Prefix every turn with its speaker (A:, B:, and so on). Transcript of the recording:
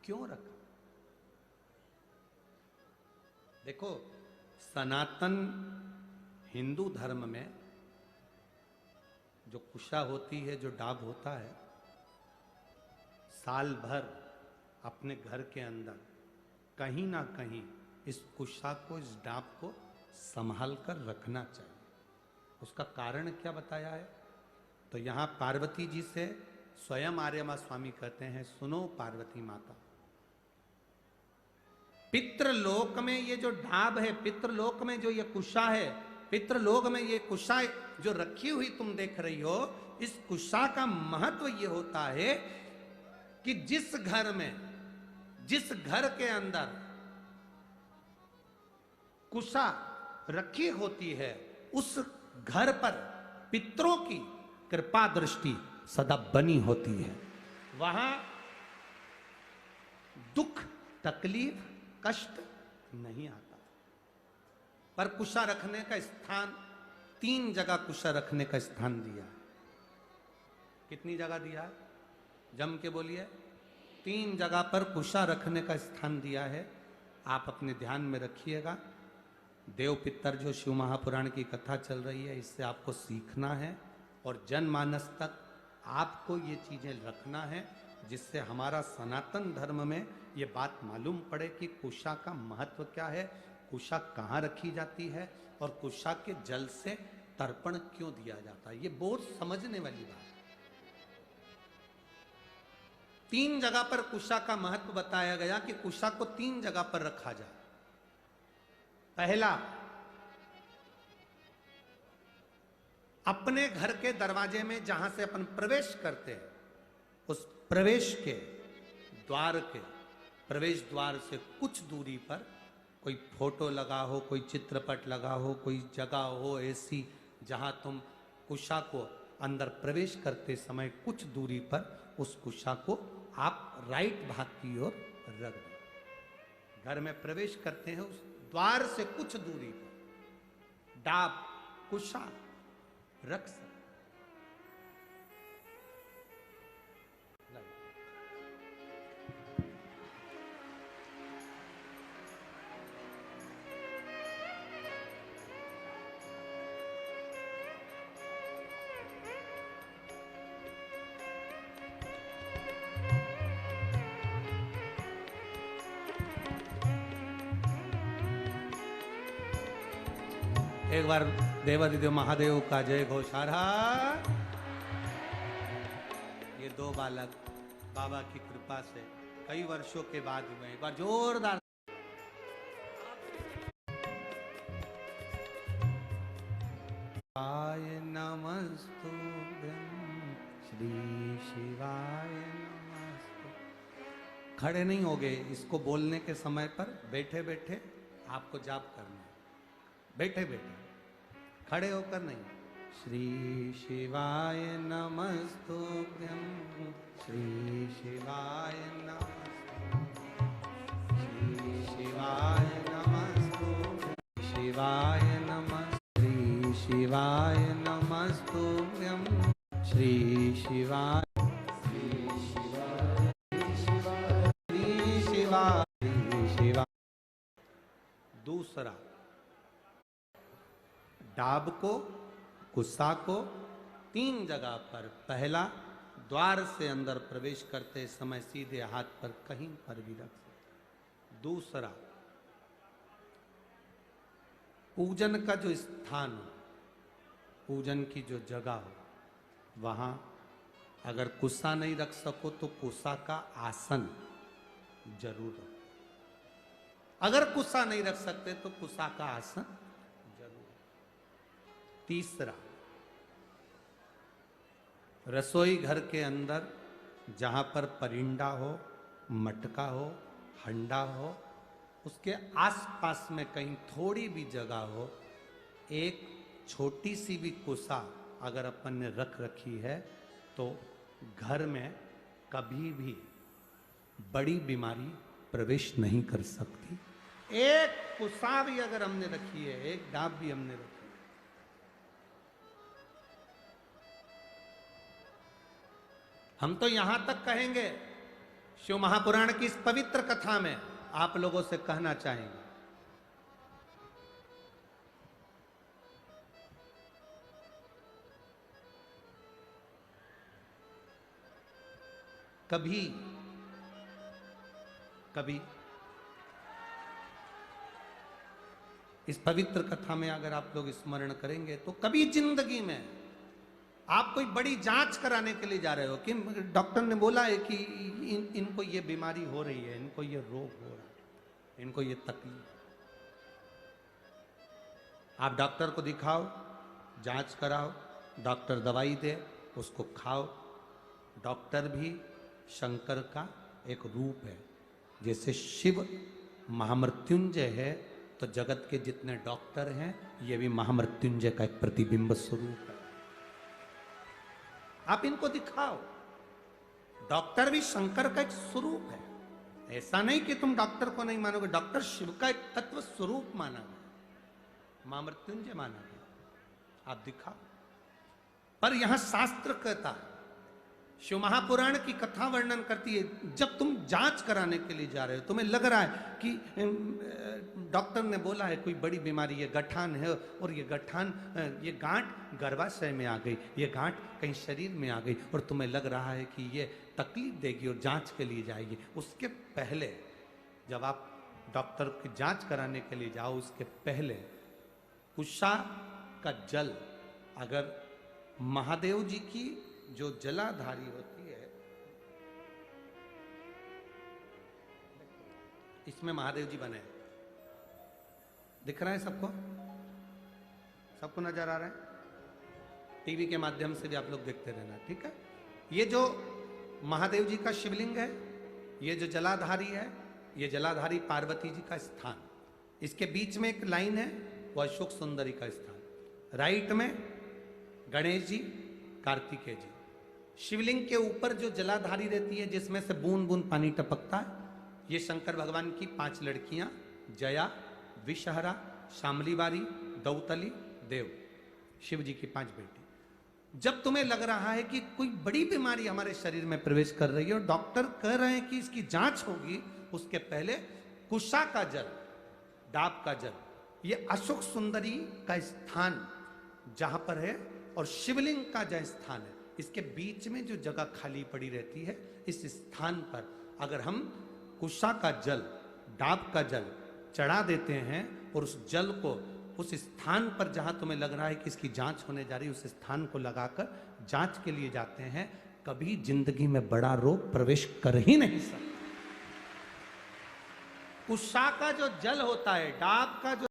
A: क्यों रखा? देखो, सनातन हिंदू धर्म में जो कुशा होती है, जो डाब होता है, साल भर अपने घर के अंदर कहीं ना कहीं इस कुशा को, इस डाब को संभाल कर रखना चाहिए। उसका कारण क्या बताया है? तो यहां पार्वती जी से स्वयं आर्यमा स्वामी कहते हैं, सुनो पार्वती माता, पितृलोक में ये जो ढाब है, पितृलोक में जो ये कुशा है, पितृलोक में ये कुशा जो रखी हुई तुम देख रही हो, इस कुशा का महत्व ये होता है कि जिस घर में, जिस घर के अंदर कुशा रखी होती है, उस घर पर पितरों की कृपा दृष्टि सदा बनी होती है। वहां दुख, तकलीफ, कष्ट नहीं आता। पर कुशा रखने का स्थान, 3 जगह कुशा रखने का स्थान दिया है। कितनी जगह दिया है? जम के बोलिए। 3 जगह पर कुशा रखने का स्थान दिया है। आप अपने ध्यान में रखिएगा। देव पितर जो शिव महापुराण की कथा चल रही है, इससे आपको सीखना है और जनमानस तक आपको ये चीजें रखना है, जिससे हमारा सनातन धर्म में ये बात मालूम पड़े कि कुशा का महत्व क्या है, कुशा कहाँ रखी जाती है और कुशा के जल से तर्पण क्यों दिया जाता है। ये बहुत समझने वाली बात है। 3 जगह पर कुशा का महत्व बताया गया कि कुशा को 3 जगह पर रखा जाए। पहला, अपने घर के दरवाजे में जहां से अपन प्रवेश करते हैं, उस प्रवेश के द्वार के प्रवेश द्वार से कुछ दूरी पर कोई फोटो लगा हो, कोई चित्रपट लगा हो, कोई जगह हो ऐसी जहां तुम कुशा को अंदर प्रवेश करते समय कुछ दूरी पर उस कुशा को आप राइट भाग की ओर रख दें। घर में प्रवेश करते हैं, उस द्वार से कुछ दूरी पर डाब, कुशा रख सकते। एक बार देवादिदेव महादेव का जय घोषारा। ये 2 बालक बाबा की कृपा से कई वर्षों के बाद हुए। एक बार जोरदार शिवाय नमस्तुभ्यं, श्री शिवाय नमस्तुभ्यं। खड़े नहीं होगे, इसको बोलने के समय पर बैठे बैठे आपको जाप करना है। बैठे बैठे, खड़े होकर नहीं। श्री शिवाय नमस्तुभ्यं, श्री शिवाय नमस्तुभ्यं, श्री शिवाय नमस्तुभ्यं, शिवाय नमः, श्री शिवाय नमस्तुभ्यं, श्री शिवाय, श्री शिवाय, श्री शिवाय, श्री शिवाय। दूसरा, डाब को, कुशा को 3 जगह पर, पहला द्वार से अंदर प्रवेश करते समय सीधे हाथ पर कहीं पर भी रख सकते। दूसरा, पूजन का जो स्थान हो, पूजन की जो जगह हो, वहां अगर कुशा नहीं रख सको तो कुशा का आसन जरूर रखो। अगर कुशा नहीं रख सकते तो कुशा का आसन जरूर। तीसरा, रसोई घर के अंदर जहां पर परिंदा हो, मटका हो, हंडा हो, उसके आसपास में कहीं थोड़ी भी जगह हो, एक छोटी सी भी कुशा अगर अपन ने रख रखी है तो घर में कभी भी बड़ी बीमारी प्रवेश नहीं कर सकती। एक कुशा भी अगर हमने रखी है, एक डाब भी हमने रखी है, हम तो यहां तक कहेंगे शिव महापुराण की इस पवित्र कथा में आप लोगों से कहना चाहेंगे, कभी कभी इस पवित्र कथा में अगर आप लोग स्मरण करेंगे तो कभी जिंदगी में आप कोई बड़ी जांच कराने के लिए जा रहे हो कि डॉक्टर ने बोला है कि इनको ये बीमारी हो रही है, इनको ये रोग हो रहा है, इनको ये तकलीफ। आप डॉक्टर को दिखाओ, जांच कराओ, डॉक्टर दवाई दे, उसको खाओ। डॉक्टर भी शंकर का एक रूप है। जैसे शिव महामृत्युंजय है तो जगत के जितने डॉक्टर हैं ये भी महामृत्युंजय का एक प्रतिबिंब स्वरूप है। आप इनको दिखाओ। डॉक्टर भी शंकर का एक स्वरूप है। ऐसा नहीं कि तुम डॉक्टर को नहीं मानोगे, डॉक्टर शिव का एक तत्व स्वरूप माना गया, महामृत्युंजय माना गया। आप दिखाओ। पर यहां शास्त्र कहता है, शिव महापुराण की कथा वर्णन करती है, जब तुम जांच कराने के लिए जा रहे हो, तुम्हें लग रहा है कि डॉक्टर ने बोला है कोई बड़ी बीमारी है, गठान है, और ये गठान, ये गांठ गर्भाशय में आ गई, ये गांठ कहीं शरीर में आ गई, और तुम्हें लग रहा है कि ये तकलीफ देगी और जांच के लिए जाएगी। उसके पहले जब आप डॉक्टर की जांच कराने के लिए जाओ, उसके पहले कुशा का जल, अगर महादेव जी की जो जलाधारी होती है, इसमें महादेव जी बने, दिख रहा है सबको? सबको नजर आ रहा है? टीवी के माध्यम से भी आप लोग देखते रहना, ठीक है? ये जो महादेव जी का शिवलिंग है, ये जो जलाधारी है, ये जलाधारी पार्वती जी का स्थान। इसके बीच में एक लाइन है, वो अशोक सुंदरी का स्थान। राइट में गणेश जी, कार्तिकेय जी। शिवलिंग के ऊपर जो जलाधारी रहती है, जिसमें से बूंद बूंद पानी टपकता है, ये शंकर भगवान की 5 लड़कियां, जया, विषहरा, शामलीवारी, दौतली, देव, शिव जी की 5 बेटी। जब तुम्हें लग रहा है कि कोई बड़ी बीमारी हमारे शरीर में प्रवेश कर रही है और डॉक्टर कह रहे हैं कि इसकी जांच होगी, उसके पहले कुशा का जल, डाब का जल, ये अशोक सुंदरी का स्थान जहां पर है, और शिवलिंग का जहां स्थान है, इसके बीच में जो जगह खाली पड़ी रहती है, इस स्थान पर अगर हम कुशा का जल, डाब का जल चढ़ा देते हैं और उस जल को उस स्थान पर जहां तुम्हें लग रहा है कि इसकी जांच होने जा रही है, उस स्थान को लगाकर जांच के लिए जाते हैं, कभी जिंदगी में बड़ा रोग प्रवेश कर ही नहीं सकता। कुशा का जो जल होता है, डाब का जो